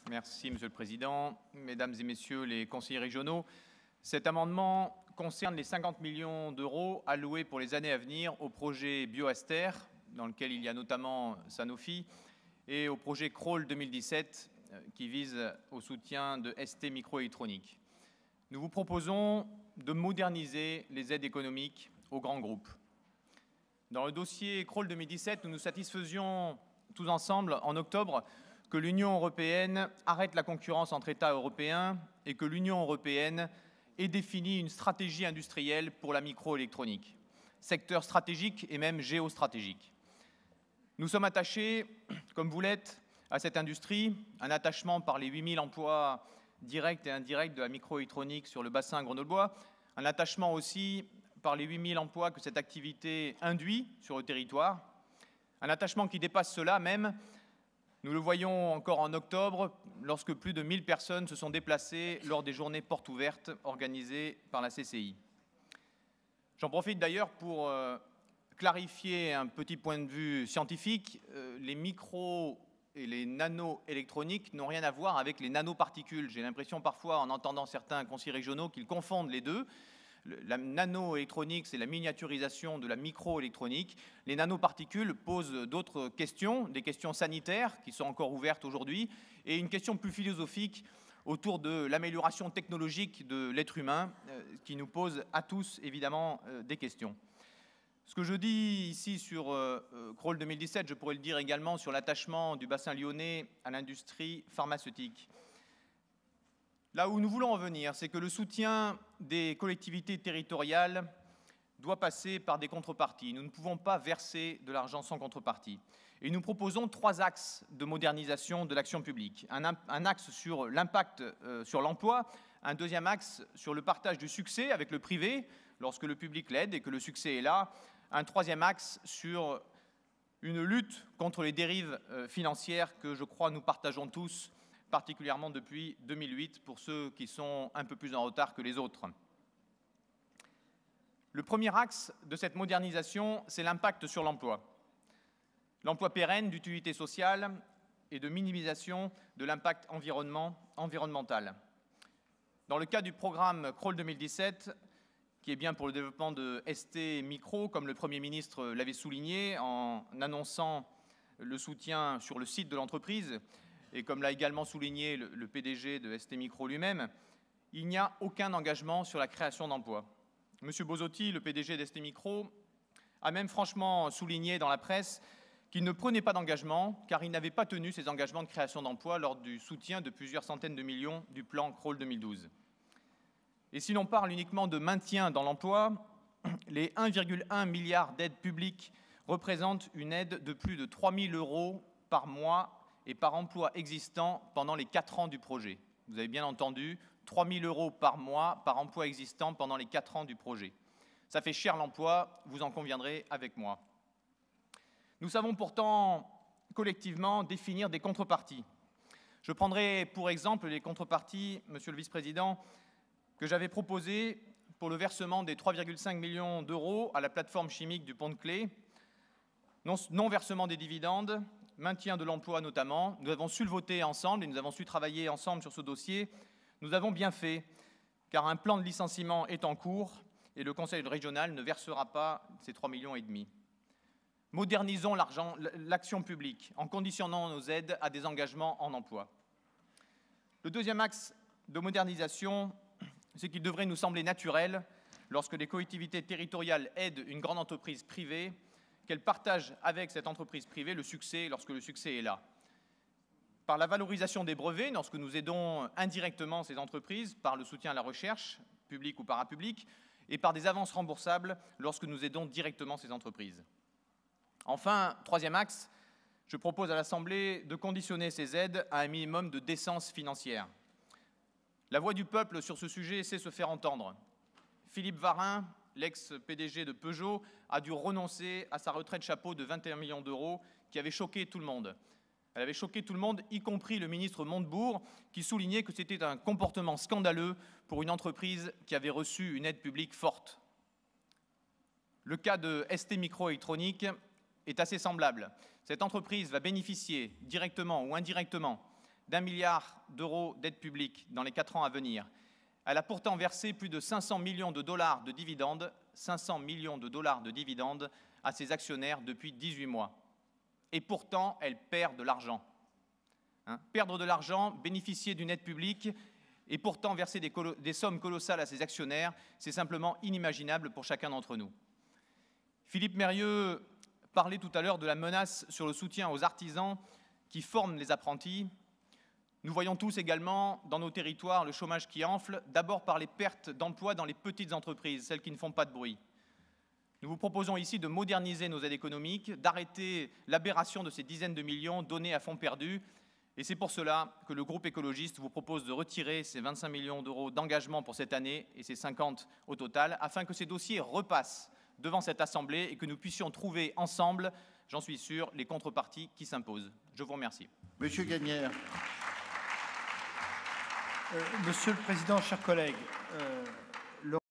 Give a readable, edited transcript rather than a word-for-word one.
Merci, Monsieur le Président. Mesdames et Messieurs les conseillers régionaux, cet amendement concerne les 50 millions d'euros alloués pour les années à venir au projet BioAster, dans lequel il y a notamment Sanofi, et au projet Crawl 2017, qui vise au soutien de ST Microélectronique. Nous vous proposons de moderniser les aides économiques aux grands groupes. Dans le dossier Crawl 2017, nous nous satisfaisions tous ensemble, en octobre, que l'Union européenne arrête la concurrence entre États européens et que l'Union européenne ait défini une stratégie industrielle pour la microélectronique, secteur stratégique et même géostratégique. Nous sommes attachés, comme vous l'êtes, à cette industrie, un attachement par les 8000 emplois directs et indirects de la microélectronique sur le bassin grenoblois, un attachement aussi par les 8000 emplois que cette activité induit sur le territoire, un attachement qui dépasse cela même. Nous le voyons encore en octobre, lorsque plus de 1000 personnes se sont déplacées lors des journées portes ouvertes organisées par la CCI. J'en profite d'ailleurs pour clarifier un petit point de vue scientifique. Les micros et les nanoélectroniques n'ont rien à voir avec les nanoparticules. J'ai l'impression parfois, en entendant certains conseillers régionaux, qu'ils confondent les deux. La nanoélectronique, c'est la miniaturisation de la microélectronique. Les nanoparticules posent d'autres questions, des questions sanitaires qui sont encore ouvertes aujourd'hui, et une question plus philosophique autour de l'amélioration technologique de l'être humain, qui nous pose à tous, évidemment, des questions. Ce que je dis ici sur Crawl 2017, je pourrais le dire également sur l'attachement du bassin lyonnais à l'industrie pharmaceutique. Là où nous voulons en venir, c'est que le soutien des collectivités territoriales doit passer par des contreparties. Nous ne pouvons pas verser de l'argent sans contrepartie. Et nous proposons 3 axes de modernisation de l'action publique. Un axe sur l'impact sur l'emploi, un deuxième axe sur le partage du succès avec le privé, lorsque le public l'aide et que le succès est là, un troisième axe sur une lutte contre les dérives financières que je crois nous partageons tous, particulièrement depuis 2008, pour ceux qui sont un peu plus en retard que les autres. Le premier axe de cette modernisation, c'est l'impact sur l'emploi. L'emploi pérenne d'utilité sociale et de minimisation de l'impact environnemental. Dans le cas du programme Crawl 2017, qui est bien pour le développement de ST Micro, comme le Premier ministre l'avait souligné en annonçant le soutien sur le site de l'entreprise, et comme l'a également souligné le PDG de ST Micro lui-même, il n'y a aucun engagement sur la création d'emplois. Monsieur Bozotti, le PDG d'ST Micro, a même franchement souligné dans la presse qu'il ne prenait pas d'engagement, car il n'avait pas tenu ses engagements de création d'emplois lors du soutien de plusieurs centaines de millions du plan Crawl 2012. Et si l'on parle uniquement de maintien dans l'emploi, les 1,1 milliard d'aides publiques représentent une aide de plus de 3 000 € par mois et par emploi existant pendant les 4 ans du projet. Vous avez bien entendu, 3 000 € par mois par emploi existant pendant les 4 ans du projet. Ça fait cher l'emploi, vous en conviendrez avec moi. Nous savons pourtant collectivement définir des contreparties. Je prendrai pour exemple les contreparties, Monsieur le Vice-président, que j'avais proposées pour le versement des 3,5 millions d'euros à la plateforme chimique du Pont-de-Claix, non-versement des dividendes, maintien de l'emploi notamment. Nous avons su le voter ensemble et nous avons su travailler ensemble sur ce dossier. Nous avons bien fait, car un plan de licenciement est en cours et le Conseil régional ne versera pas ces 3,5 millions. Modernisons l'action publique en conditionnant nos aides à des engagements en emploi. Le deuxième axe de modernisation, c'est qu'il devrait nous sembler naturel, lorsque les collectivités territoriales aident une grande entreprise privée, qu'elles partagent avec cette entreprise privée le succès lorsque le succès est là. Par la valorisation des brevets, lorsque nous aidons indirectement ces entreprises, par le soutien à la recherche, publique ou parapublique, et par des avances remboursables lorsque nous aidons directement ces entreprises. Enfin, troisième axe, je propose à l'Assemblée de conditionner ces aides à un minimum de décence financière. La voix du peuple sur ce sujet sait se faire entendre. Philippe Varin, l'ex-PDG de Peugeot, a dû renoncer à sa retraite chapeau de 21 millions d'euros qui avait choqué tout le monde. Elle avait choqué tout le monde, y compris le ministre Montebourg, qui soulignait que c'était un comportement scandaleux pour une entreprise qui avait reçu une aide publique forte. Le cas de ST Microélectronique est assez semblable. Cette entreprise va bénéficier, directement ou indirectement, d'1 milliard d'euros d'aide publique dans les 4 ans à venir. Elle a pourtant versé plus de 500 millions de dollars de dividendes, 500 millions de dollars de dividendes à ses actionnaires depuis 18 mois. Et pourtant, elle perd de l'argent. Perdre de l'argent, bénéficier d'une aide publique et pourtant verser des sommes colossales à ses actionnaires, c'est simplement inimaginable pour chacun d'entre nous. Philippe Mérieux parlait tout à l'heure de la menace sur le soutien aux artisans qui forment les apprentis. Nous voyons tous également dans nos territoires le chômage qui enfle, d'abord par les pertes d'emplois dans les petites entreprises, celles qui ne font pas de bruit. Nous vous proposons ici de moderniser nos aides économiques, d'arrêter l'aberration de ces dizaines de millions donnés à fonds perdus. Et c'est pour cela que le groupe écologiste vous propose de retirer ces 25 millions d'euros d'engagement pour cette année et ces 50 au total, afin que ces dossiers repassent devant cette Assemblée et que nous puissions trouver ensemble, j'en suis sûr, les contreparties qui s'imposent. Je vous remercie. Monsieur Gagnère. Monsieur le Président, chers collègues,